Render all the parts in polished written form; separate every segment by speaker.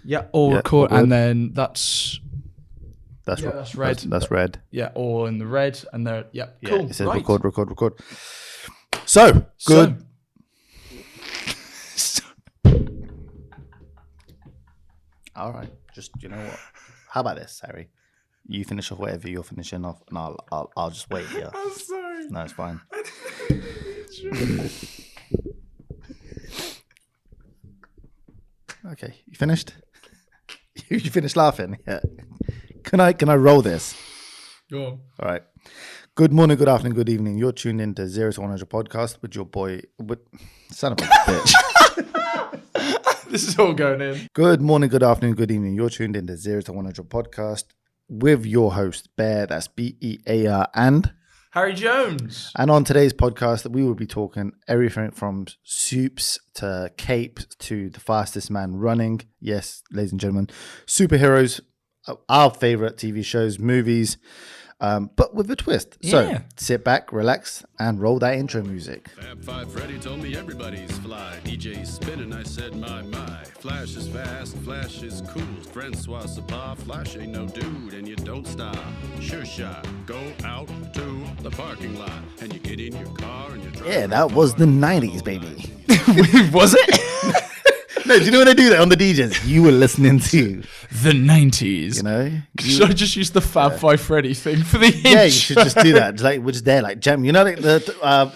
Speaker 1: Yeah, all record, and then that's red.
Speaker 2: That's red.
Speaker 1: Yeah, all in the red, and they're cool.
Speaker 2: It says record. So good. All right, just you know what? How about this, Harry? You finish off whatever you're finishing off, and I'll just wait here.
Speaker 1: I'm sorry.
Speaker 2: No, it's fine. Okay, you finished? You finished laughing? Yeah. Can I roll this?
Speaker 1: Go on.
Speaker 2: All right. Good morning, good afternoon, good evening. You're tuned in to 0 to 100 podcast with your boy, son of a bitch.
Speaker 1: This is all going in.
Speaker 2: Good morning, good afternoon, good evening. You're tuned in to 0 to 100 podcast with your host, Bear, that's BEAR, and
Speaker 1: Harry Jones.
Speaker 2: And on today's podcast, we will be talking everything from SUPES to Cape to the fastest man running. Yes, ladies and gentlemen, superheroes, our favorite TV shows, movies, but with a twist. So sit back, relax, and roll that intro music.
Speaker 3: Fab Five Freddy told me everybody's fly. DJ's spinning, I said my. Flash is fast, Flash is cool. Francois Sapar, Flash ain't no dude, and you don't stop. Sure shot, go out to the parking lot, and you get in your car and you drive.
Speaker 2: Yeah, that was the 90s, baby.
Speaker 1: Was it?
Speaker 2: No, do you know when they do that on the DJs? You were listening to
Speaker 1: the 90s.
Speaker 2: You know?
Speaker 1: Should I just use the Fab Five Freddy thing for the intro?
Speaker 2: Yeah, you should just do that. Like, we're just there, like, jam. You know, like the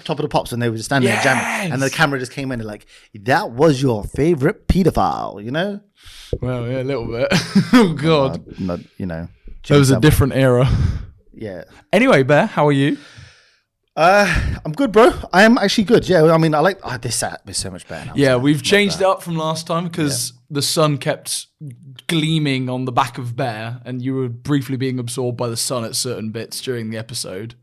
Speaker 2: Top of the Pops when they were just standing there jamming, and the camera just came in and like, that was your favorite pedophile, you know?
Speaker 1: Well, yeah, a little bit. Oh, God.
Speaker 2: Not, you know.
Speaker 1: That was a different era.
Speaker 2: Yeah.
Speaker 1: Anyway, Bear, how are you?
Speaker 2: I'm good, bro. I am actually good. Yeah, I mean, I like this set is so much better now.
Speaker 1: Yeah, we've changed it up from last time because the sun kept gleaming on the back of Bear, and you were briefly being absorbed by the sun at certain bits during the episode.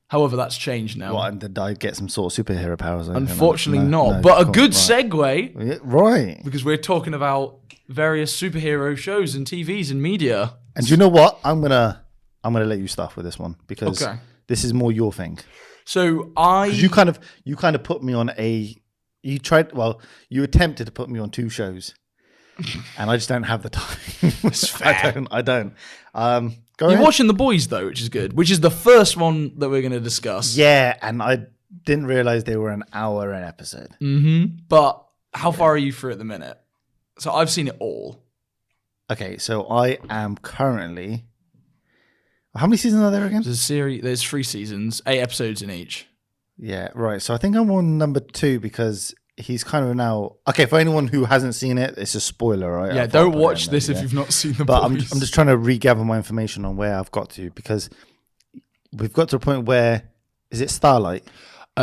Speaker 1: However, that's changed now.
Speaker 2: What, and did I get some sort of superhero powers?
Speaker 1: Unfortunately not, but a good segue.
Speaker 2: Yeah, right.
Speaker 1: Because we're talking about various superhero shows and TVs and media.
Speaker 2: And do you know what? I'm gonna let you start with this one because this is more your thing.
Speaker 1: So
Speaker 2: you kind of put me on you attempted to put me on two shows, and I just don't have the time.
Speaker 1: It's fair.
Speaker 2: I don't.
Speaker 1: You're watching The Boys though, which is good. Which is the first one that we're going to discuss.
Speaker 2: Yeah, and I didn't realize they were an hour an episode.
Speaker 1: Mm-hmm. But how far are you through at the minute? So I've seen it all.
Speaker 2: Okay, so I am currently. How many seasons are there again?
Speaker 1: There's 3 seasons, 8 episodes in each.
Speaker 2: Yeah, right. So I think I'm on number 2 because he's kind of now. Okay, for anyone who hasn't seen it, it's a spoiler, right?
Speaker 1: Yeah, don't watch this if you've not seen The
Speaker 2: Boys.
Speaker 1: But
Speaker 2: I'm just trying to regather my information on where I've got to because we've got to a point where is it Starlight?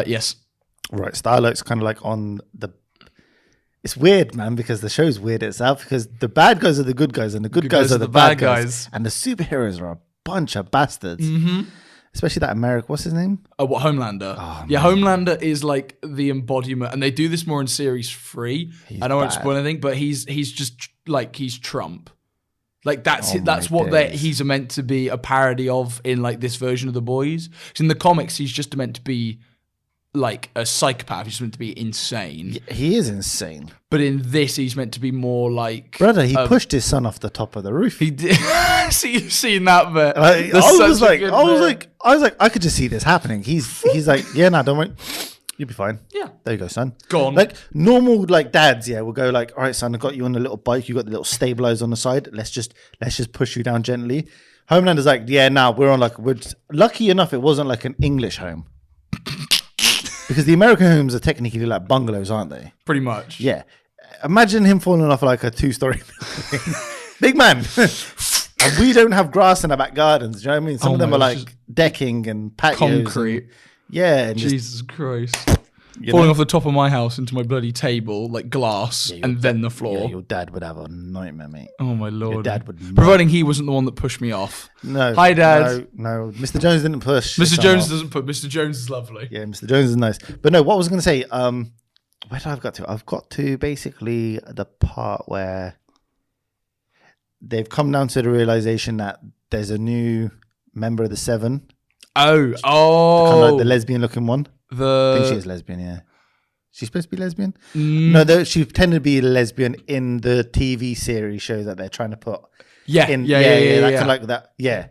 Speaker 1: Yes.
Speaker 2: Right, Starlight's kind of like on the. It's weird, man, because the show's weird itself because the bad guys are the good guys and the good guys are the bad guys, and the superheroes are a bunch of bastards.
Speaker 1: Mm-hmm.
Speaker 2: Especially that American, what's his name?
Speaker 1: Homelander.
Speaker 2: Oh,
Speaker 1: yeah, Homelander is like the embodiment, and they do this more in series 3. I don't want to spoil anything, but he's just like he's Trump. Like that's what he's meant to be a parody of in like this version of The Boys. So in the comics, he's just meant to be like a psychopath. He's meant to be insane.
Speaker 2: Yeah, he is insane.
Speaker 1: But in this, he's meant to be more like
Speaker 2: brother. He pushed his son off the top of the roof.
Speaker 1: He did. So you've seen that bit?
Speaker 2: I was like, I could just see this happening. He's like, yeah, no, don't worry, you'll be fine.
Speaker 1: Yeah,
Speaker 2: there you go, son.
Speaker 1: Go on.
Speaker 2: Like normal, like dads, will go like, all right, son, I got you on a little bike. You got the little stabilizer on the side. Let's just push you down gently. Homelander's like, yeah, now we're lucky enough, it wasn't like an English home. Because the American homes are technically like bungalows, aren't they?
Speaker 1: Pretty much.
Speaker 2: Yeah. Imagine him falling off like a 2-story building. Big man. And we don't have grass in our back gardens. Do you know what I mean? Some of them are like decking and patios.
Speaker 1: Concrete.
Speaker 2: And
Speaker 1: Jesus Christ. Falling off the top of my house into my bloody table, like glass, and then the floor.
Speaker 2: Yeah, your dad would have a nightmare, mate.
Speaker 1: Oh, my Lord.
Speaker 2: Your dad would.
Speaker 1: Providing he wasn't the one that pushed me off.
Speaker 2: No.
Speaker 1: Hi, Dad.
Speaker 2: No. Mr. Jones didn't push.
Speaker 1: Mr. Jones doesn't put. Mr. Jones is lovely.
Speaker 2: Yeah, Mr. Jones is nice. But no, what was I going to say? Where did I have got to? I've got to basically the part where they've come down to the realization that there's a new member of the 7.
Speaker 1: Oh.
Speaker 2: Kind of like the lesbian looking one.
Speaker 1: I
Speaker 2: think she is lesbian, yeah. She's supposed to be lesbian? No, she pretended to be lesbian in the TV series shows that they're trying to put.
Speaker 1: Yeah.
Speaker 2: Like that. Yeah.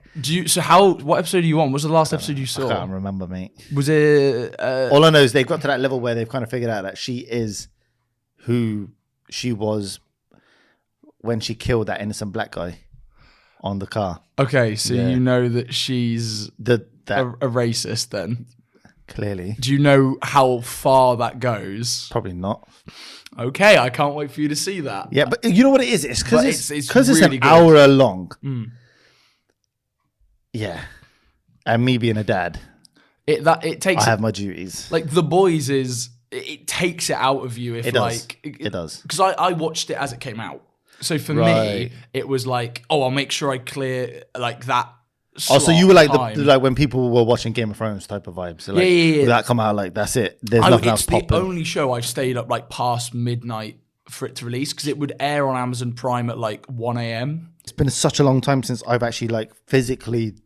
Speaker 1: What episode are you on? What was the last episode you saw?
Speaker 2: I can't remember, mate.
Speaker 1: Was it?
Speaker 2: All I know is they've got to that level where they've kind of figured out that she is who she was when she killed that innocent black guy on the car.
Speaker 1: Okay, so you know that she's a racist then?
Speaker 2: Clearly.
Speaker 1: Do you know how far that goes?
Speaker 2: Probably not.
Speaker 1: Okay, I can't wait for you to see that.
Speaker 2: Yeah, but you know what it is? It's because it's
Speaker 1: really
Speaker 2: an
Speaker 1: good.
Speaker 2: hour long. Yeah. And me being a dad,
Speaker 1: it takes.
Speaker 2: I have my duties.
Speaker 1: Like The Boys it takes it out of you if
Speaker 2: it does.
Speaker 1: Because I watched it as it came out. So for me, it was like, I'll make sure I clear like that.
Speaker 2: So you were like like when people were watching Game of Thrones type of vibes. So like,
Speaker 1: yeah.
Speaker 2: That come out like that's it. There's nothing else popping.
Speaker 1: It's the only show I've stayed up like past midnight for it to release because it would air on Amazon Prime at like 1 a.m.
Speaker 2: It's been such a long time since I've actually like physically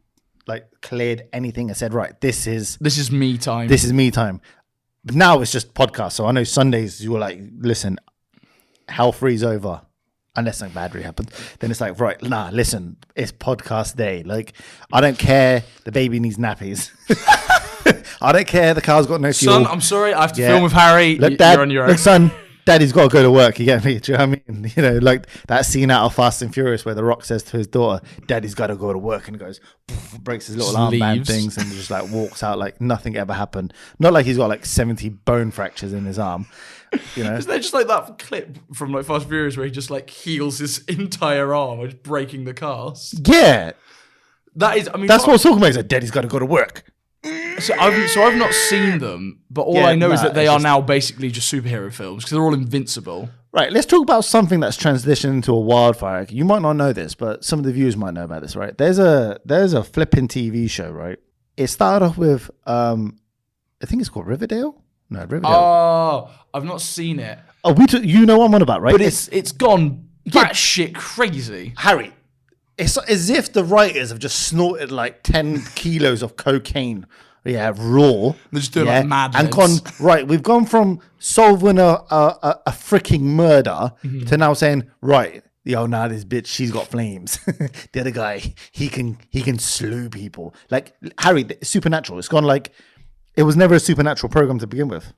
Speaker 2: like cleared anything and said, right, this is
Speaker 1: me time.
Speaker 2: This is me time. But now it's just podcast. So I know Sundays you were like, listen, hell free's over. Unless something bad really happens, then it's like, right, listen, it's podcast day. Like, I don't care. The baby needs nappies. I don't care. The car's got no fuel.
Speaker 1: Son, I'm sorry. I have to film with Harry.
Speaker 2: Look, Dad,
Speaker 1: you're on your own.
Speaker 2: Look, son, Daddy's got to go to work. You get me? Do you know what I mean? You know, like that scene out of Fast and Furious where The Rock says to his daughter, Daddy's got to go to work, and he goes, breaks his little armband things and just like walks out like nothing ever happened. Not like he's got like 70 bone fractures in his arm. You know?
Speaker 1: Isn't there just like that clip from like Fast and Furious where he just like heals his entire arm by just breaking the cast?
Speaker 2: Yeah.
Speaker 1: That is, I mean,
Speaker 2: that's what I was talking about. He's like, Daddy's got to go to work.
Speaker 1: So I've not seen them, but all I know is that they are now basically just superhero films because they're all invincible.
Speaker 2: Right, let's talk about something that's transitioned into a wildfire. You might not know this, but some of the viewers might know about this, right? There's a flipping TV show, right? It started off with, I think it's called Riverdale? No, Riverdale.
Speaker 1: Oh, I've not seen it.
Speaker 2: Oh, you know what I'm on about, right?
Speaker 1: But it's gone batshit crazy.
Speaker 2: Harry, it's as if the writers have just snorted like 10 kilos of cocaine. Yeah, raw.
Speaker 1: They're just doing like mad
Speaker 2: and gone, right, we've gone from solving a freaking murder to now saying, right, now this bitch, she's got flames. The other guy, he can slew people. Like, Harry, Supernatural, it's gone like, it was never a supernatural program to begin with.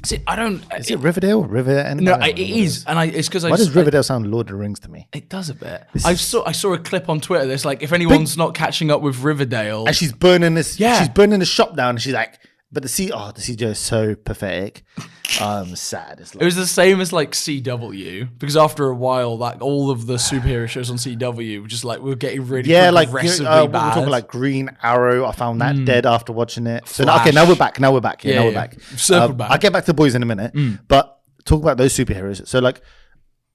Speaker 1: See, I don't.
Speaker 2: Is it Riverdale?
Speaker 1: No, it is, and it's because
Speaker 2: why does Riverdale sound Lord of the Rings to me?
Speaker 1: It does a bit. I saw a clip on Twitter. That's like, if anyone's not catching up with Riverdale,
Speaker 2: and she's burning this. Yeah, she's burning the shop down, and she's like, but the CJ is so pathetic. I'm sad.
Speaker 1: It was the same as like CW because after a while, that all of the superhero shows on CW were just like we're getting really progressively bad.
Speaker 2: We're talking like Green Arrow. I found that dead after watching it. So now we're back. Now we're back. We're back.
Speaker 1: Circle back.
Speaker 2: I'll get back to the boys in a minute. But talk about those superheroes. So like,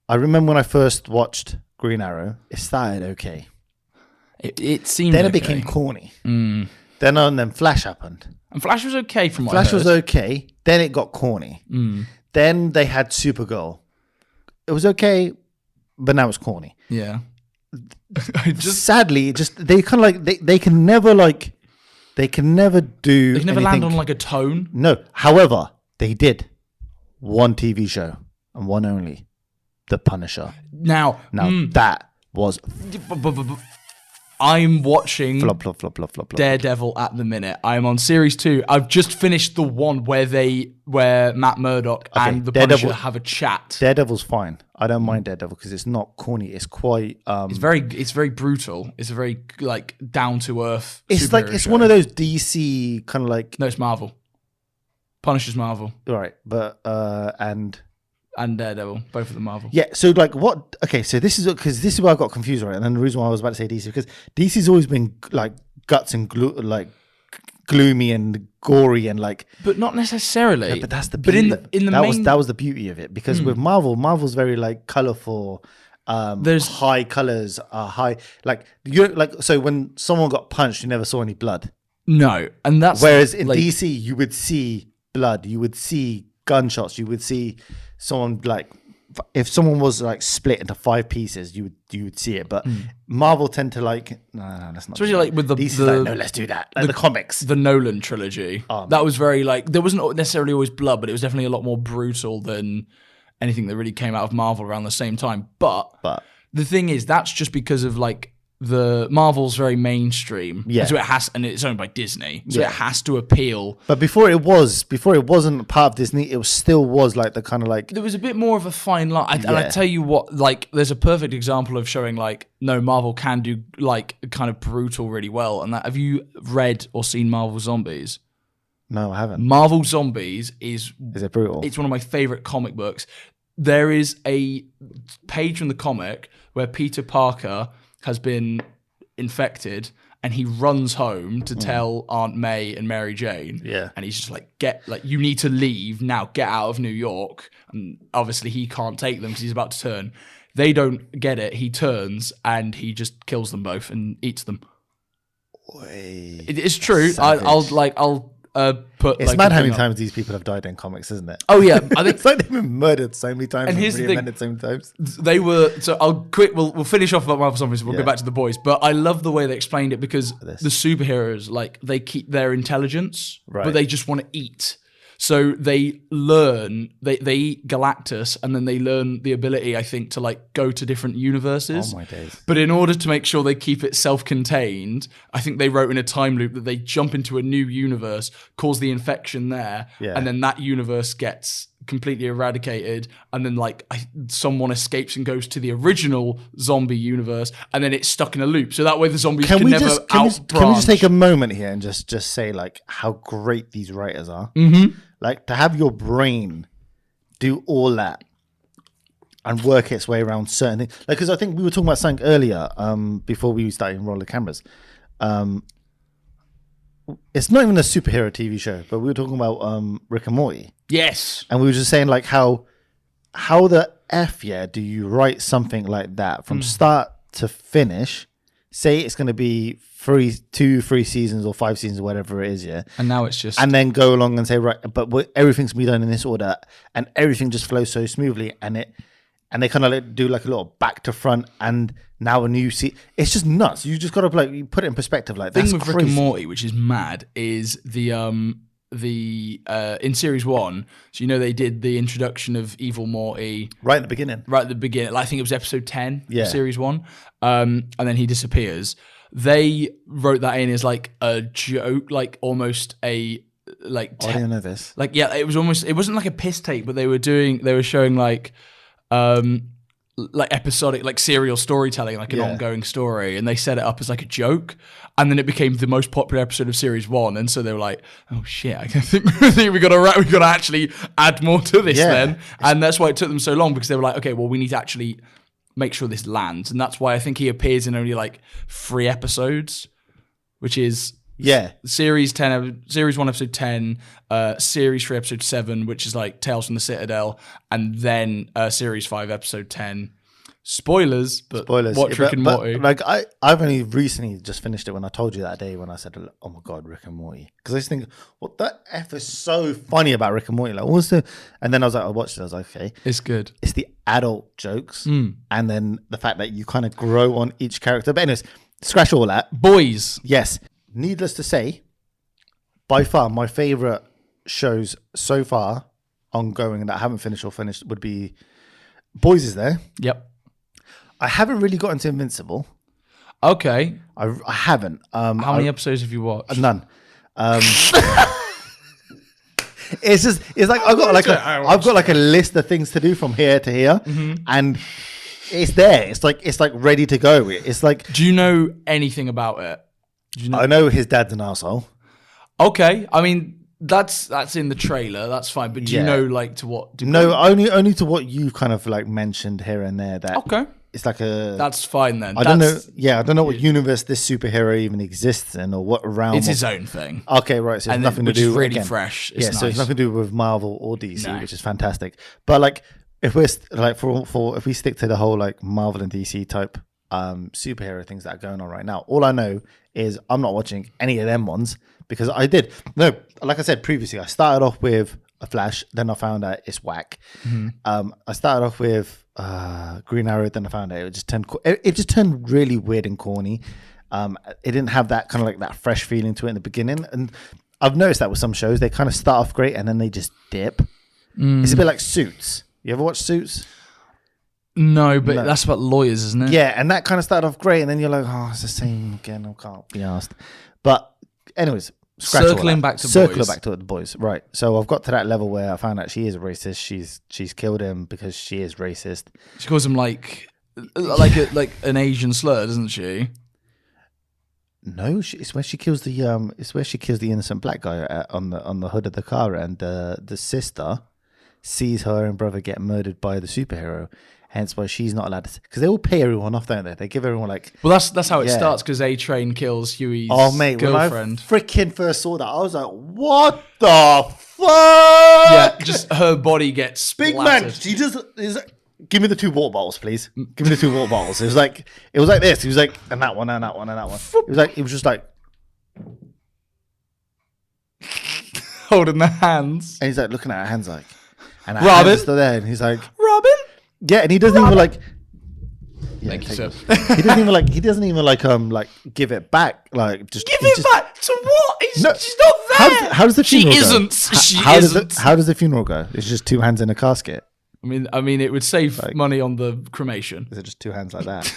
Speaker 2: I remember when I first watched Green Arrow, it started okay.
Speaker 1: It seemed.
Speaker 2: Then it became corny. Then Flash happened.
Speaker 1: And Flash was okay from what
Speaker 2: Flash was okay. Then it got corny. Then they had Supergirl. It was okay, but now it's corny.
Speaker 1: Yeah.
Speaker 2: Sadly, they kind of like they can never do.
Speaker 1: They can never land on like a tone.
Speaker 2: No. However, they did one TV show and one only, The Punisher.
Speaker 1: Now
Speaker 2: that was.
Speaker 1: I'm watching
Speaker 2: flop.
Speaker 1: Daredevil at the minute. I'm on series 2. I've just finished the one where Matt Murdock and the Punisher have a chat.
Speaker 2: Daredevil's fine. I don't mind Daredevil because it's not corny. It's quite.
Speaker 1: It's very brutal. It's a very like down to earth.
Speaker 2: It's like it's one of those DC kind of like.
Speaker 1: No, it's Marvel. Punisher's Marvel.
Speaker 2: Right, but
Speaker 1: and Daredevil, both of them Marvel.
Speaker 2: Yeah, so like what? Okay, so this is where I got confused, right? And then the reason why I was about to say DC because DC's always been like guts and gloomy and gory and like.
Speaker 1: But not necessarily.
Speaker 2: Yeah, but that's the beauty. But that was the beauty of it because with Marvel's very like colorful. There's high colors, high like so when someone got punched, you never saw any blood.
Speaker 1: No, and that's
Speaker 2: whereas in DC you would see blood, you would see gunshots, you would see someone like if someone was like split into 5 pieces, you would see it. But Marvel tend to like, no, that's not.
Speaker 1: Especially like with the
Speaker 2: like, no, let's do that. Like the comics,
Speaker 1: the Nolan trilogy. That was very like, there wasn't necessarily always blood, but it was definitely a lot more brutal than anything that really came out of Marvel around the same time. But the thing is, that's just because of like the Marvel's very mainstream.
Speaker 2: Yeah.
Speaker 1: So it has, and it's owned by Disney, so it has to appeal.
Speaker 2: But before it wasn't part of Disney, it still was like the kind of like,
Speaker 1: there was a bit more of a fine line. And I tell you what, like, there's a perfect example of showing like, no, Marvel can do like kind of brutal really well. And that, have you read or seen Marvel Zombies?
Speaker 2: No, I haven't.
Speaker 1: Marvel Zombies is
Speaker 2: it brutal?
Speaker 1: It's one of my favorite comic books. There is a page from the comic where Peter Parker has been infected and he runs home to tell Aunt May and Mary Jane.
Speaker 2: Yeah.
Speaker 1: And he's just like, you need to leave now, get out of New York. And obviously he can't take them because he's about to turn. They don't get it. He turns and he just kills them both and eats them. It's true. I'll put.
Speaker 2: It's mad how many times these people have died in comics, isn't it?
Speaker 1: Oh yeah, I think
Speaker 2: it's like they've been murdered so many times
Speaker 1: and here's the thing,
Speaker 2: so many times.
Speaker 1: They were. So we'll finish off about Marvel Zombies. We'll go back to the boys. But I love the way they explained it because the superheroes, like, they keep their intelligence, but they just want to eat. So they learn, they eat Galactus, and then they learn the ability, I think, to like go to different universes.
Speaker 2: Oh my days.
Speaker 1: But in order to make sure they keep it self-contained, I think they wrote in a time loop that they jump into a new universe, cause the infection there, and then that universe gets completely eradicated, and then like someone escapes and goes to the original zombie universe, and then it's stuck in a loop. So that way the zombies can never out-branch.
Speaker 2: Can we just take a moment here and just say like how great these writers are? Mm-hmm. Like to have your brain do all that and work its way around certain things. Like, because I think we were talking about something earlier before we started rolling the cameras. It's not even a superhero TV show, but we were talking about Rick and Morty.
Speaker 1: Yes.
Speaker 2: And we were just saying like how the F do you write something like that from start to finish? Say it's going to be 3 seasons or 5 seasons or whatever it is,
Speaker 1: and now it's just,
Speaker 2: and then go along and say right, but everything's gonna be done in this order, and everything just flows so smoothly, and they kind of like do like a little back to front, and now a new it's just nuts. You just gotta like you put it in perspective. Like, that's
Speaker 1: thing with
Speaker 2: crazy.
Speaker 1: Rick and Morty, which is mad, is the in series 1, so they did the introduction of evil Morty
Speaker 2: right at the beginning.
Speaker 1: Like, I think it was episode 10 of series 1, and then he disappears. They wrote that in as like a joke, like almost a like.
Speaker 2: I didn't know this.
Speaker 1: Like, yeah, it wasn't like a piss take, but they were showing like episodic, like serial storytelling, like an ongoing story, and they set it up as like a joke, and then it became the most popular episode of series 1, and so they were like, oh shit, I think we gotta actually add more to this then, and that's why it took them so long, because they were like, okay, well, we need to actually make sure this lands, and that's why I think he appears in only like 3 episodes, which is series 1 episode 10, series 3 episode 7, which is like Tales from the Citadel, and then series 5 episode 10. Spoilers. Watch Rick and Morty.
Speaker 2: Like I've only recently just finished it when I told you that day when I said, oh my god, Rick and Morty, because I just think what the F is so funny about Rick and Morty, like what's the, and then I was like, I watched it, I was like, okay,
Speaker 1: it's good.
Speaker 2: It's the adult jokes, and then the fact that you kind of grow on each character. But anyways, scratch all that.
Speaker 1: Boys.
Speaker 2: Yes. Needless to say, by far my favorite shows so far ongoing that I haven't finished would be Boys is there.
Speaker 1: Yep. I
Speaker 2: haven't really got into Invincible.
Speaker 1: Okay.
Speaker 2: I haven't.
Speaker 1: How many episodes have you watched?
Speaker 2: None. It's like I've got like a list of things to do from here to here, and it's there. It's like ready to go. It's like.
Speaker 1: Do you know anything about it?
Speaker 2: I know his dad's an arsehole.
Speaker 1: Okay, I mean that's in the trailer. That's fine. But do you know like to what degree?
Speaker 2: No, only to what you kind of like mentioned here and there. That
Speaker 1: okay.
Speaker 2: It's like a.
Speaker 1: That's fine then.
Speaker 2: I don't know. Yeah, I don't know what universe this superhero even exists in, or what realm.
Speaker 1: It's his own thing.
Speaker 2: Okay, right. So it's nothing to do.
Speaker 1: Which is really fresh. It's nice.
Speaker 2: So it's nothing to do with Marvel or DC, which is fantastic. But like, if we're like if we stick to the whole like Marvel and DC type superhero things that are going on right now, all I know is I'm not watching any of them ones because like I said previously, I started off with Flash. Then I found out it's whack. I started off with Green Arrow. Then I found out it just turned really weird and corny. It didn't have that kind of like that fresh feeling to it in the beginning. And I've noticed that with some shows, they kind of start off great and then they just dip. It's a bit like Suits. You ever watch Suits?
Speaker 1: No, but that's about lawyers, isn't it?
Speaker 2: Yeah, and that kind of started off great, and then you're like, oh, it's the same again. I can't be asked. But anyways,
Speaker 1: circling back to
Speaker 2: the boys. Right. So I've got to that level where I found out she is a racist. She's killed him because she is racist.
Speaker 1: She calls him like an Asian slur, doesn't she?
Speaker 2: No, it's where she kills the innocent black guy on the hood of the car, and the sister sees her and brother get murdered by the superhero. Hence why she's not allowed to, because they all pay everyone off, don't they? They give everyone like.
Speaker 1: Well, that's how it starts, because A-Train kills Huey's girlfriend.
Speaker 2: When I freaking first saw that, I was like, "What the fuck?"
Speaker 1: Yeah, just her body gets
Speaker 2: big
Speaker 1: splattered.
Speaker 2: man. She just is. Give me the 2 water bottles, please. Give me the 2 water bottles. It was like this. He was like, and that one, and that one, and that one. It was just like
Speaker 1: holding the hands,
Speaker 2: and he's like looking at her hands like, and her
Speaker 1: Robin
Speaker 2: hands are still there, and he's like,
Speaker 1: Robin.
Speaker 2: Yeah, and he doesn't even like. Yeah,
Speaker 1: Thank you, sir.
Speaker 2: He doesn't even like give it back. Like just
Speaker 1: give it back to what? She's not there.
Speaker 2: How does the funeral
Speaker 1: She
Speaker 2: go?
Speaker 1: isn't. She isn't.
Speaker 2: How does the funeral go? It's just 2 hands in a casket.
Speaker 1: I mean, it would save money on the cremation.
Speaker 2: Is it just 2 hands like that?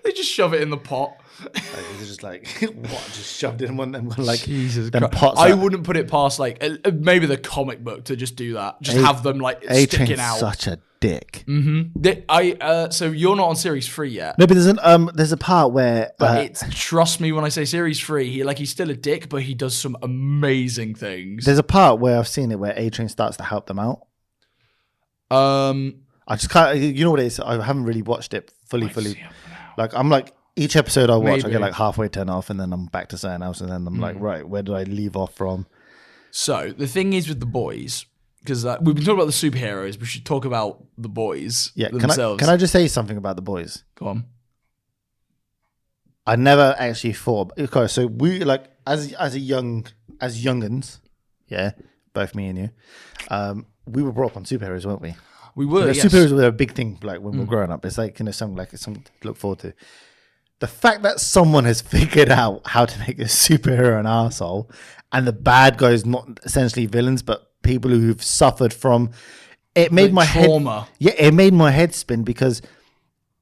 Speaker 1: They just shove it in the pot.
Speaker 2: It's just like what? Just shoved in one and like
Speaker 1: Jesus
Speaker 2: Christ.
Speaker 1: Christ. I wouldn't put it past like maybe the comic book to just do that. Just have them like sticking out.
Speaker 2: Such a dick.
Speaker 1: So you're not on series 3 yet.
Speaker 2: No, but there's a part where.
Speaker 1: But trust me when I say series 3, he's still a dick, but he does some amazing things.
Speaker 2: There's a part where I've seen it where A-Train starts to help them out. I just can't. You know what it is? I haven't really watched it fully. Like I'm like. Each episode I watch, I get like halfway turn off, and then I'm back to something else, and then I'm like, right, where did I leave off from?
Speaker 1: So the thing is with the boys, because we've been talking about the superheroes, we should talk about the boys themselves.
Speaker 2: Can I just say something about the boys?
Speaker 1: Go on.
Speaker 2: I never actually thought. Okay, so we like as youngins, yeah, both me and you, we were brought up on superheroes, weren't we?
Speaker 1: We were. Yes.
Speaker 2: Superheroes were a big thing, like when we were growing up. It's like something to look forward to. The fact that someone has figured out how to make a superhero an arsehole, and the bad guys not essentially villains, but people who've suffered from it, made my
Speaker 1: trauma.
Speaker 2: It made my head spin, because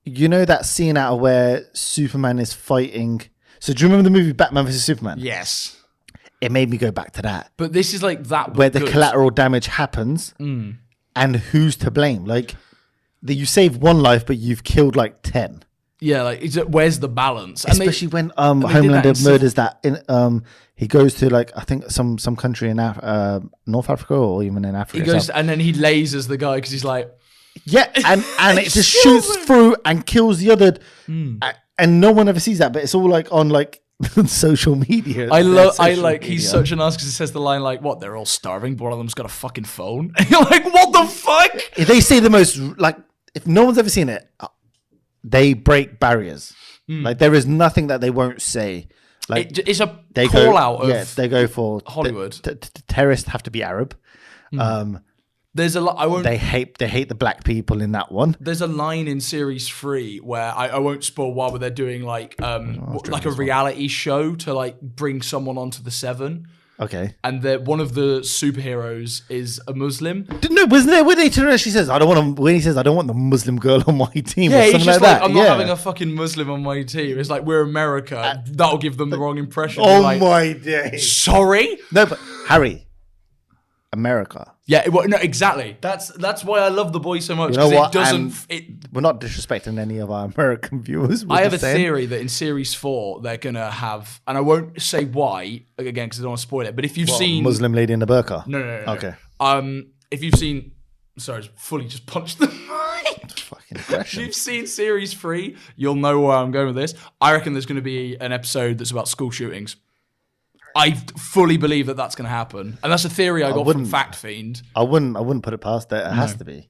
Speaker 2: you know that scene out of where Superman is fighting. So do you remember the movie Batman vs Superman?
Speaker 1: Yes.
Speaker 2: It made me go back to that.
Speaker 1: But this is like that
Speaker 2: where the collateral damage happens, and who's to blame? Like you save 1 life, but you've killed like 10.
Speaker 1: Yeah, like where's the balance?
Speaker 2: Especially when Homelander murders that. He goes to like I think some country in North Africa or even in Africa.
Speaker 1: He goes and then he lasers the guy because he's like,
Speaker 2: yeah, and it just shoots through and kills the other, and no one ever sees that. But it's all like on like social media.
Speaker 1: He's such an ass because he says the line like, "What? They're all starving, but one of them's got a fucking phone." And you're like, "What the fuck?"
Speaker 2: They say the most like if no one's ever seen it. They break barriers. Like there is nothing that they won't say. Like
Speaker 1: it's a call out of
Speaker 2: they go for
Speaker 1: Hollywood.
Speaker 2: Terrorists have to be Arab.
Speaker 1: There's a lot.
Speaker 2: They hate the black people in that one.
Speaker 1: There's a line in series 3 where I won't spoil why, but they're doing like a reality show to like bring someone onto the 7.
Speaker 2: Okay.
Speaker 1: And one of the superheroes is a Muslim.
Speaker 2: No, wasn't there when he says, I don't want the Muslim girl on my team.
Speaker 1: Yeah,
Speaker 2: or something
Speaker 1: he's just
Speaker 2: like that.
Speaker 1: I'm not having a fucking Muslim on my team. It's like, we're America. That'll give them the wrong impression.
Speaker 2: My days.
Speaker 1: Sorry?
Speaker 2: No, but Harry, America.
Speaker 1: Yeah, no, exactly. That's why I love The Boys so much.
Speaker 2: You know what?
Speaker 1: We're
Speaker 2: not disrespecting any of our American viewers.
Speaker 1: I have a theory that in Series 4, they're going to have, and I won't say why, again, because I don't want to spoil it, but if you've seen...
Speaker 2: Muslim lady in the burqa?
Speaker 1: No.
Speaker 2: Okay.
Speaker 1: If you've seen... Sorry, I fully just punched the mic.
Speaker 2: Fucking aggression.
Speaker 1: If you've seen Series 3, you'll know where I'm going with this. I reckon there's going to be an episode that's about school shootings. I fully believe that that's going to happen, and that's a theory I got from Fact Fiend.
Speaker 2: I wouldn't put it past that. It has to be.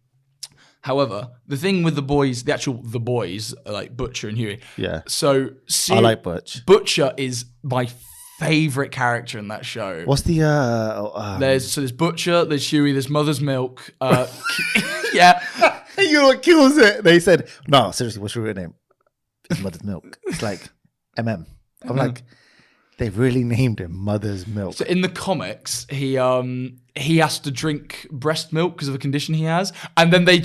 Speaker 1: However, the thing with the boys, the boys, like Butcher and Huey.
Speaker 2: Yeah.
Speaker 1: So
Speaker 2: I like Butch.
Speaker 1: Butcher is my favorite character in that show.
Speaker 2: What's the
Speaker 1: There's Butcher, there's Huey, there's Mother's Milk. Yeah.
Speaker 2: You know what kills it? They said, no, seriously, what's your real name? It's Mother's Milk. It's like MM. I'm like, they really named him Mother's Milk.
Speaker 1: So in the comics, he has to drink breast milk because of a condition he has, and then they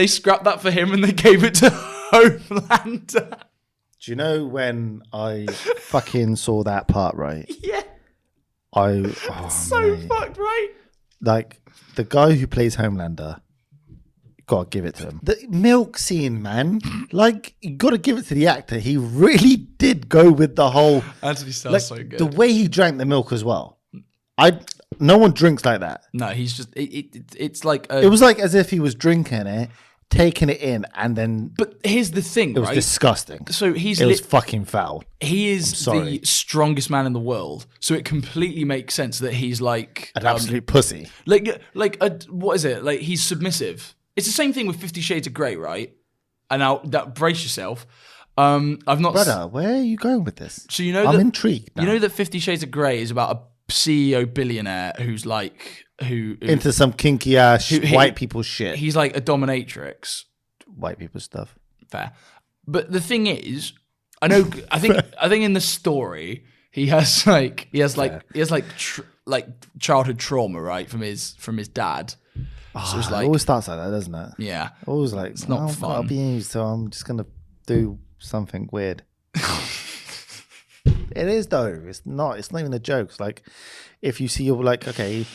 Speaker 1: scrapped that for him and they gave it to Homelander.
Speaker 2: Do you know when I fucking saw that part, right?
Speaker 1: Yeah.
Speaker 2: So
Speaker 1: fucked, right?
Speaker 2: Like, the guy who plays Homelander, gotta give it to him. The milk scene, man. Like, you gotta give it to the actor. He really did go with the whole...
Speaker 1: Anthony Starr's so good.
Speaker 2: The way he drank the milk as well. No one drinks like that.
Speaker 1: No, he's just... It's like...
Speaker 2: It was like as if he was drinking it, taking it in, and then...
Speaker 1: But here's the thing,
Speaker 2: It was disgusting.
Speaker 1: So
Speaker 2: it was fucking foul.
Speaker 1: He is the strongest man in the world, so it completely makes sense that he's like...
Speaker 2: An absolute pussy.
Speaker 1: What is it? Like, he's submissive. It's the same thing with 50 Shades of Grey, right? And now, brace yourself. I've not...
Speaker 2: Brother, where are you going with this?
Speaker 1: So you know
Speaker 2: I'm intrigued now.
Speaker 1: You know that 50 Shades of Grey is about a CEO billionaire who's like... Who
Speaker 2: into some kinky ass white people shit.
Speaker 1: He's like a dominatrix.
Speaker 2: White people stuff.
Speaker 1: Fair. But the thing is, I think in the story, he has childhood trauma, right? From his dad. So it's
Speaker 2: it always starts like that, doesn't it?
Speaker 1: Yeah.
Speaker 2: Always like,
Speaker 1: it's not fun.
Speaker 2: I'll be used, so I'm just going to do something weird. It is, though. It's not even a joke. It's like, if you see, you're like, okay,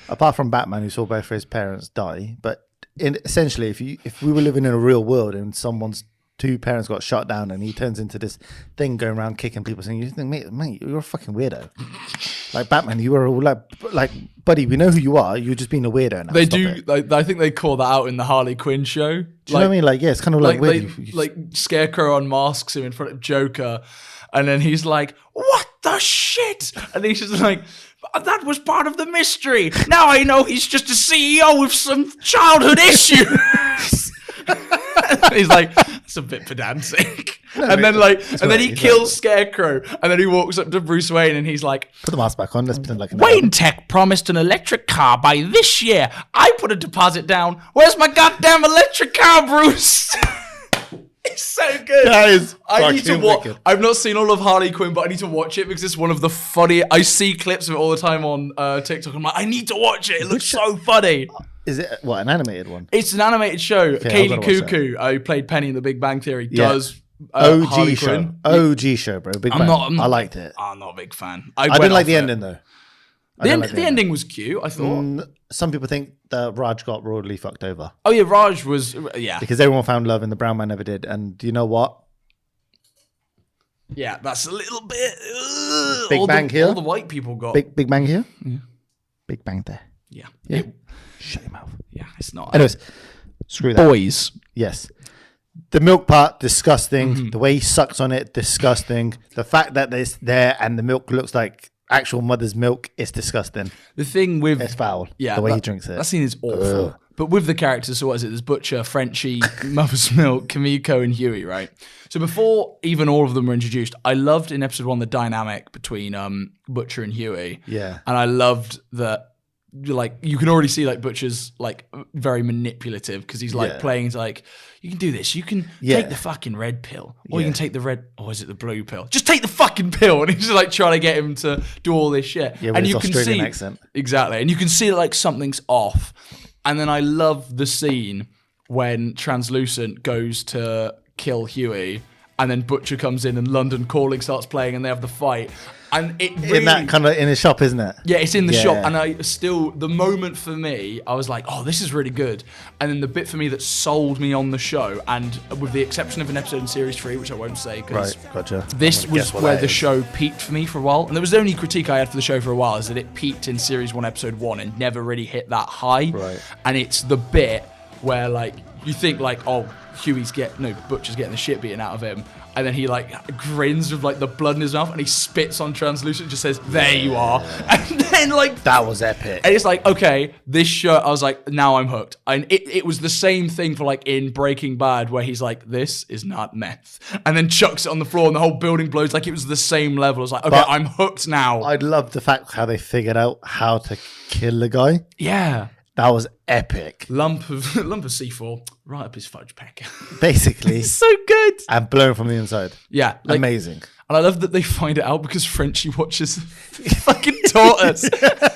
Speaker 2: apart from Batman, who saw both of his parents die, but essentially, if we were living in a real world and someone's two parents got shot down and he turns into this thing going around kicking people, saying, you think, mate, you're a fucking weirdo. Like Batman, you were all like, buddy, we know who you are. You're just being a weirdo now.
Speaker 1: They do. Like, I think they call that out in the Harley Quinn show.
Speaker 2: Do you know what I mean? Like, yeah, it's kind of like weird.
Speaker 1: Like Scarecrow unmasks him in front of Joker, and then he's like, "What the shit?" And he's just like, "That was part of the mystery. Now I know he's just a CEO with some childhood issues." He's like, "It's a bit pedantic." And then he kills Scarecrow, and then he walks up to Bruce Wayne, and he's like,
Speaker 2: "Put the mask back on. Let's pretend like
Speaker 1: Wayne Tech promised an electric car by this year. I put a deposit down. Where's my goddamn electric car, Bruce?" It's so good. I need to watch. I've not seen all of Harley Quinn, but I need to watch it because it's one of the funny. I see clips of it all the time on TikTok. I'm like, I need to watch it. It looks so funny.
Speaker 2: Is it an animated one?
Speaker 1: It's an animated show.
Speaker 2: Okay,
Speaker 1: Kaylee Cuckoo, who played Penny in The Big Bang Theory, does
Speaker 2: OG show. OG show, bro. Big Bang. I liked it.
Speaker 1: I'm not a big fan.
Speaker 2: I didn't like the ending though.
Speaker 1: The ending was cute, I thought.
Speaker 2: Some people think that Raj got royally fucked over.
Speaker 1: Oh yeah, Raj was
Speaker 2: because everyone found love and the brown man never did. And you know what?
Speaker 1: Yeah, that's a little bit.
Speaker 2: Big Bang here.
Speaker 1: All the white people got
Speaker 2: Big Bang here. Yeah. Big Bang there.
Speaker 1: Yeah.
Speaker 2: Shut your mouth.
Speaker 1: Yeah, it's not.
Speaker 2: Anyways, screw that.
Speaker 1: Boys.
Speaker 2: Yes. The milk part, disgusting. Mm-hmm. The way he sucks on it, disgusting. The fact that it's there and the milk looks like actual mother's milk is disgusting.
Speaker 1: The thing with...
Speaker 2: It's foul. Yeah. The way he drinks it.
Speaker 1: That scene is awful. But with the characters, so what is it? There's Butcher, Frenchie, Mother's Milk, Kimiko, and Huey, right? So before even all of them were introduced, I loved in episode 1 the dynamic between Butcher and Huey.
Speaker 2: Yeah.
Speaker 1: And I loved that, like, you can already see, like, Butcher's, like, very manipulative because he's, like, playing into, like, you can do this. You can take the fucking red pill. Or you can take the red, or is it the blue pill? Just take the fucking pill. And he's just, like, trying to get him to do all this shit.
Speaker 2: Yeah, with
Speaker 1: and
Speaker 2: his
Speaker 1: you can
Speaker 2: Australian
Speaker 1: see,
Speaker 2: accent.
Speaker 1: Exactly. And you can see, like, something's off. And then I love the scene when Translucent goes to kill Huey, and then Butcher comes in and London Calling starts playing, and they have the fight. And it really,
Speaker 2: in that kind of in his shop, isn't it?
Speaker 1: Yeah, it's in the shop. And the moment for me, I was like, oh, this is really good. And then the bit for me that sold me on the show, and with the exception of an episode in series 3, which I won't say, because this was where the show peaked for me for a while. And there was the only critique I had for the show for a while, is that it peaked in series 1, episode 1, and never really hit that high.
Speaker 2: Right.
Speaker 1: And it's the bit where, like, you think, like, oh, Butcher's getting the shit beaten out of him, and then he like grins with like the blood in his mouth, and he spits on Translucent and just says, "There you are." And then like
Speaker 2: that was epic.
Speaker 1: And it's like, okay, this show, I was like, now I'm hooked. And it was the same thing for like in Breaking Bad, where he's like, this is not meth, and then chucks it on the floor, and the whole building blows. Like it was the same level. I was like, okay, I'm hooked now.
Speaker 2: I love the fact how they figured out how to kill the guy.
Speaker 1: Yeah.
Speaker 2: That was epic.
Speaker 1: Lump of C4 right up his fudge pecker.
Speaker 2: Basically.
Speaker 1: So good.
Speaker 2: And blown from the inside.
Speaker 1: Yeah. Like,
Speaker 2: amazing.
Speaker 1: And I love that they find it out because Frenchie watches fucking tortoise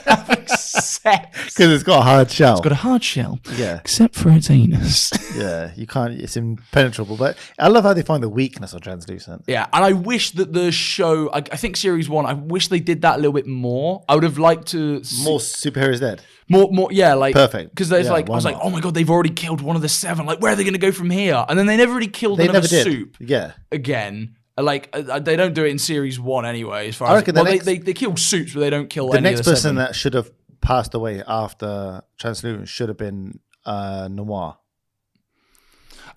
Speaker 1: having sex.
Speaker 2: Because it's got a hard shell.
Speaker 1: It's got a hard shell.
Speaker 2: Yeah.
Speaker 1: Except for its anus.
Speaker 2: Yeah. You can't, it's impenetrable. But I love how they find the weakness of Translucent.
Speaker 1: Yeah. And I wish that the show, I think series 1, I wish they did that a little bit more. I would have liked to see
Speaker 2: more Superheroes Dead.
Speaker 1: More, yeah, like
Speaker 2: perfect.
Speaker 1: Because there's
Speaker 2: I
Speaker 1: was like, oh my god, they've already killed one of the 7. Like, where are they going to go from here? And then they never really killed another Soup.
Speaker 2: Yeah,
Speaker 1: again, like they don't do it in series 1 anyway. As far
Speaker 2: I reckon
Speaker 1: they kill Soups, but they don't kill
Speaker 2: the
Speaker 1: any
Speaker 2: next
Speaker 1: of the
Speaker 2: person
Speaker 1: 7.
Speaker 2: that should have passed away after Translucent should have been Noir.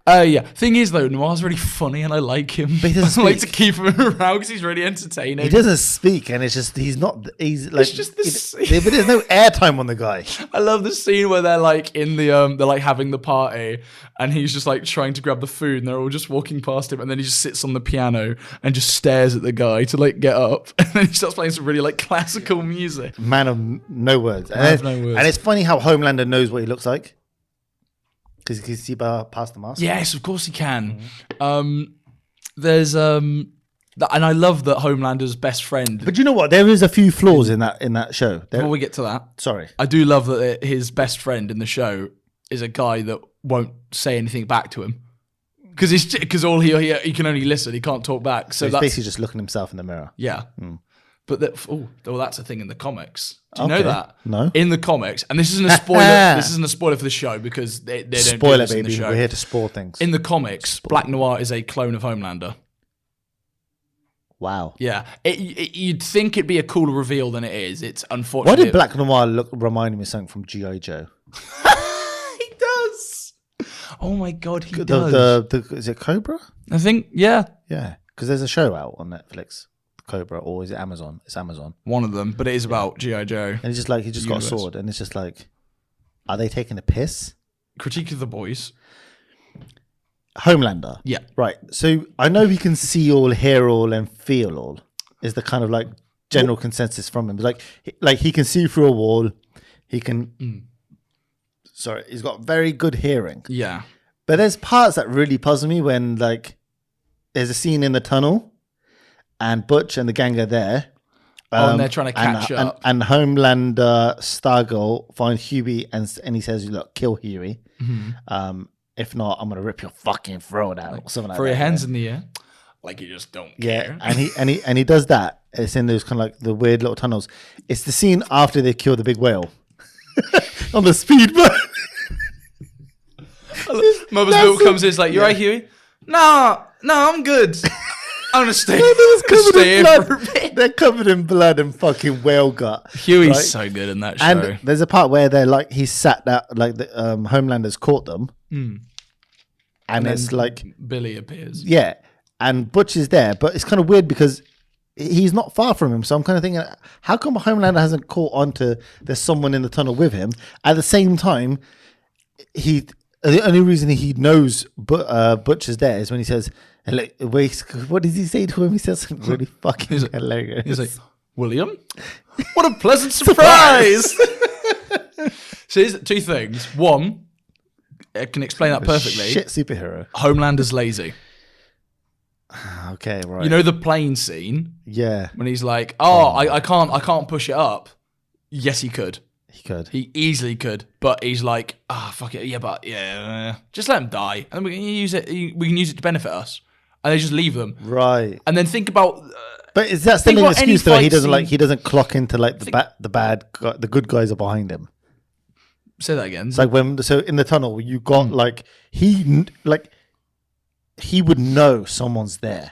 Speaker 1: Yeah. Thing is, though, Noir's really funny, and I like him.
Speaker 2: But he doesn't
Speaker 1: I like to
Speaker 2: speak.
Speaker 1: keep him around because he's really entertaining.
Speaker 2: He doesn't speak, and it's just he's not. He's like,
Speaker 1: It's just the
Speaker 2: but there's no airtime on the guy.
Speaker 1: I love the scene where they're like in the they're like having the party, and he's just like trying to grab the food, and they're all just walking past him, and then he just sits on the piano and just stares at the guy to like get up, and then he starts playing some really like classical music.
Speaker 2: Man of no words.
Speaker 1: Man of no words.
Speaker 2: And it's funny how Homelander knows what he looks like. Because he can see past the mask.
Speaker 1: Yes, of course he can. There's and I love that Homelander's best friend.
Speaker 2: But you know what? There is a few flaws in that show.
Speaker 1: Before we get to that,
Speaker 2: sorry,
Speaker 1: I do love that his best friend in the show is a guy that won't say anything back to him because all he can only listen. He can't talk back. So
Speaker 2: he's
Speaker 1: that's
Speaker 2: basically just looking himself in the mirror.
Speaker 1: Yeah. But that's a thing in the comics. Do you know that?
Speaker 2: No.
Speaker 1: In the comics, and this isn't a spoiler. This isn't a spoiler for the show because they don't
Speaker 2: spoiler,
Speaker 1: do this in the
Speaker 2: baby.
Speaker 1: show.
Speaker 2: We're here to spoil things.
Speaker 1: In the comics, Black Noir is a clone of Homelander.
Speaker 2: Wow.
Speaker 1: Yeah, you'd think it'd be a cooler reveal than it is. It's unfortunate.
Speaker 2: Why did Black Noir remind me of something from G.I. Joe?
Speaker 1: He does. Oh my god, he does.
Speaker 2: Is it Cobra?
Speaker 1: I think, yeah.
Speaker 2: Yeah, because there's a show out on Netflix. Cobra, or is it Amazon? It's Amazon.
Speaker 1: One of them, but it is about G.I. Joe.
Speaker 2: And he just got a sword, and it's just like, are they taking a piss?
Speaker 1: Critique of the Boys.
Speaker 2: Homelander.
Speaker 1: Yeah.
Speaker 2: Right. So I know he can see all, hear all, and feel all. Is the kind of like general consensus from him. Like he can see through a wall. He can. Sorry, he's got very good hearing.
Speaker 1: Yeah.
Speaker 2: But there's parts that really puzzle me when like there's a scene in the tunnel. And Butch and the gang are there.
Speaker 1: And they're trying to catch up.
Speaker 2: And Homelander Stargirl find Huey and he says, "Look, kill Huey. If not, I'm gonna rip your fucking throat out." Or something like that.
Speaker 1: Throw your hands in the air, like you just don't care.
Speaker 2: And he does that. It's in those kind of like the weird little tunnels. It's the scene after they kill the big whale on the speedboat.
Speaker 1: Mother's Milk comes in, it's like, "You right, Huey?" No, I'm good. I'm gonna stay here for a bit.
Speaker 2: They're covered in blood and fucking whale gut.
Speaker 1: Huey's so good in that show.
Speaker 2: And there's a part where they're like, he's sat down, like the Homelander's caught them. And it's like
Speaker 1: Billy appears.
Speaker 2: Yeah. And Butch is there, but it's kind of weird because he's not far from him. So I'm kind of thinking, how come Homelander hasn't caught on to there's someone in the tunnel with him? At the same time, the only reason he knows Butch is there is when he says, what does he say to him? He says something really fucking hilarious.
Speaker 1: He's like, "William, what a pleasant surprise!" So here's 2 things. One, I can explain that perfectly.
Speaker 2: Shit superhero.
Speaker 1: Homelander's lazy.
Speaker 2: Okay, right.
Speaker 1: You know the plane scene?
Speaker 2: Yeah.
Speaker 1: When he's like, I can't push it up. Yes, he could. He easily could, but he's like, fuck it. Yeah, just let him die, and we can use it. We can use it to benefit us, and they just leave them.
Speaker 2: Right.
Speaker 1: And then think about.
Speaker 2: But is that still an excuse though? He doesn't clock into like the bad guy, the good guys are behind him.
Speaker 1: Say that again.
Speaker 2: It's like so in the tunnel you got he would know someone's there.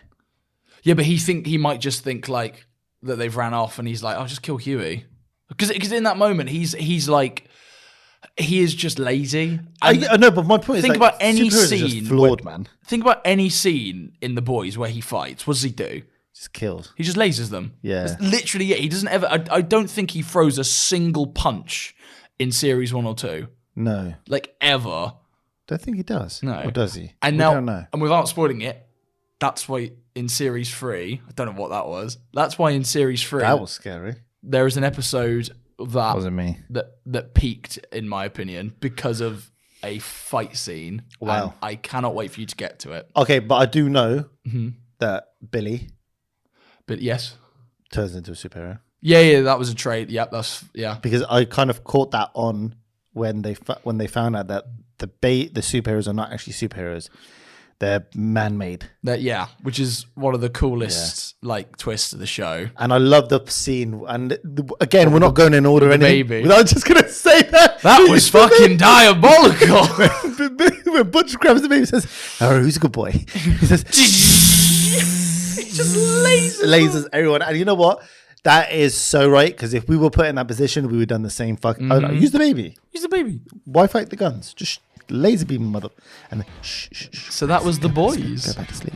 Speaker 1: Yeah, but he might just think like that they've ran off, and he's like, "I'll just kill Huey." Because in that moment he's like, He is just lazy.
Speaker 2: I know, but my point is,
Speaker 1: think about any
Speaker 2: superheroes are just
Speaker 1: scene
Speaker 2: flawed, man.
Speaker 1: Think about any scene in The Boys where he fights. What does he do?
Speaker 2: Just kills.
Speaker 1: He just lasers them.
Speaker 2: Yeah.
Speaker 1: That's literally it. He doesn't ever. I don't think he throws a single punch in series 1 or 2.
Speaker 2: No.
Speaker 1: Like, ever.
Speaker 2: Don't think he does.
Speaker 1: No.
Speaker 2: Or does he?
Speaker 1: And
Speaker 2: We
Speaker 1: now,
Speaker 2: don't know.
Speaker 1: and without spoiling it, that's why in series 3, I don't know what that was. That's why in series 3,
Speaker 2: That was scary.
Speaker 1: there is an episode that
Speaker 2: Wasn't me.
Speaker 1: that peaked, in my opinion, because of a fight scene.
Speaker 2: Wow.
Speaker 1: And I cannot wait for you to get to it.
Speaker 2: Okay, but I do know that Billy
Speaker 1: But yes.
Speaker 2: turns into a superhero.
Speaker 1: Yeah, that was a trait. Yep, yeah.
Speaker 2: Because I kind of caught that on when they found out that the superheroes are not actually superheroes. They're man-made.
Speaker 1: Which is one of the coolest like twists of the show.
Speaker 2: And I love the scene. And again, we're not going in order.
Speaker 1: The
Speaker 2: anything.
Speaker 1: baby.
Speaker 2: But I was just gonna say that.
Speaker 1: That was fucking diabolical.
Speaker 2: When Butch grabs the baby and says, "Oh, who's a good boy?" He says,
Speaker 1: He just
Speaker 2: lasers everyone. And you know what? That is so right. Because if we were put in that position, we would have done the same fucking. Oh, no, use the baby.
Speaker 1: He's the baby.
Speaker 2: Why fight the guns? Just laser beam mother. And then, shh.
Speaker 1: So that was The Boys.
Speaker 2: Go back to sleep.